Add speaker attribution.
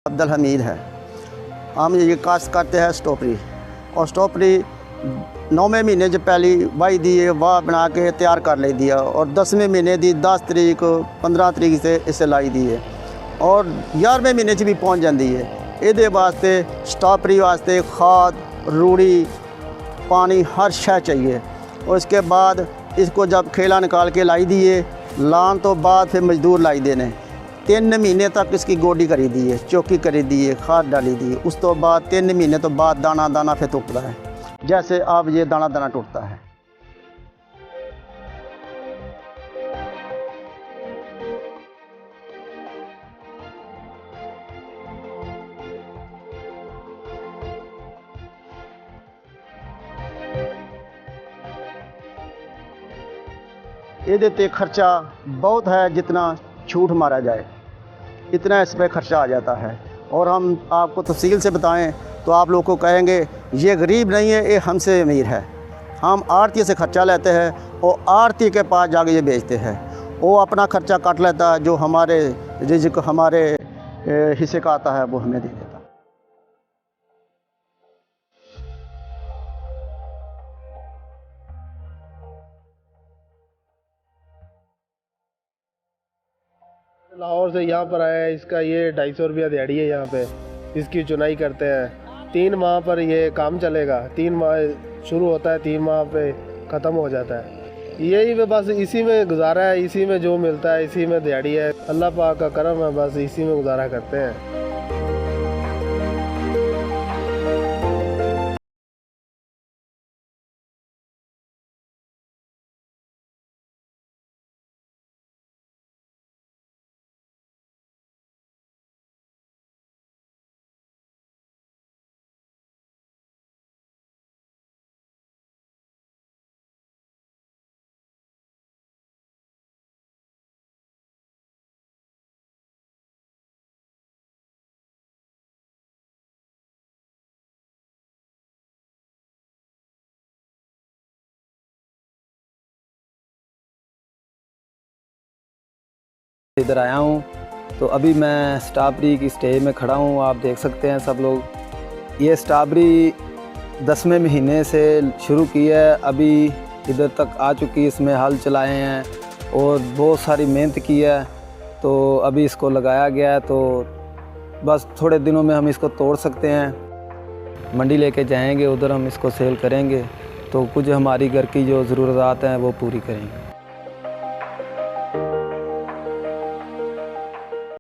Speaker 1: अब्दुल हमीद है। हम ये काश्त करते हैं स्ट्रॉबेरी, और स्ट्रॉबेरी 9वें महीने जो पहली वाई दी है वाह बना के तैयार कर ली दी है, और 10वें महीने दी 10 तरीक 15 तरीक से इसे लाई दी है, और 11वें महीने भी पहुँच जाती है। ये वास्ते स्ट्रॉबेरी वास्ते खाद, रूड़ी, पानी हर शय चाहिए। और इसके बाद इसको जब खेला निकाल के लाई दिए, लान तो बाद फिर मजदूर लाई देने 3 महीने तक इसकी गोडी करी दी है, चौकी करी दी है, खाद डाली दी है। उस तो बाद 3 महीने तो बाद दाना दाना फिर टूटता है, जैसे अब ये दाना दाना टूटता है। ये देते खर्चा बहुत है, जितना छूट मारा जाए इतना इस पर खर्चा आ जाता है। और हम आपको तफसील से बताएं तो आप लोग को कहेंगे ये गरीब नहीं है, ये हमसे अमीर है। हम आड़ती से खर्चा लेते हैं और आड़ती के पास जाके ये बेचते हैं, वो अपना खर्चा काट लेता है, जो हमारे रिज़्क़ हमारे हिस्से का आता है वो हमें दे देता है।
Speaker 2: लाहौर से यहाँ पर आया है, इसका ये 250 रुपया दिहाड़ी है। यहाँ पे इसकी चुनाई करते हैं। 3 माह पर ये काम चलेगा। 3 माह शुरू होता है, 3 माह पे ख़त्म हो जाता है। यही बस इसी में गुजारा है, इसी में जो मिलता है इसी में दिहाड़ी है। अल्लाह पाक का करम है, बस इसी में गुजारा करते हैं।
Speaker 3: इधर आया हूँ तो अभी मैं स्ट्रॉबेरी की स्टेज में खड़ा हूँ। आप देख सकते हैं सब लोग, ये स्ट्रॉबेरी 10वें महीने से शुरू की है, अभी इधर तक आ चुकी है। इसमें हल चलाए हैं और बहुत सारी मेहनत की है, तो अभी इसको लगाया गया है। तो बस थोड़े दिनों में हम इसको तोड़ सकते हैं, मंडी लेके जाएंगे, उधर हम इसको सेल करेंगे, तो कुछ हमारी घर की जो ज़रूरत हैं वो पूरी करेंगे।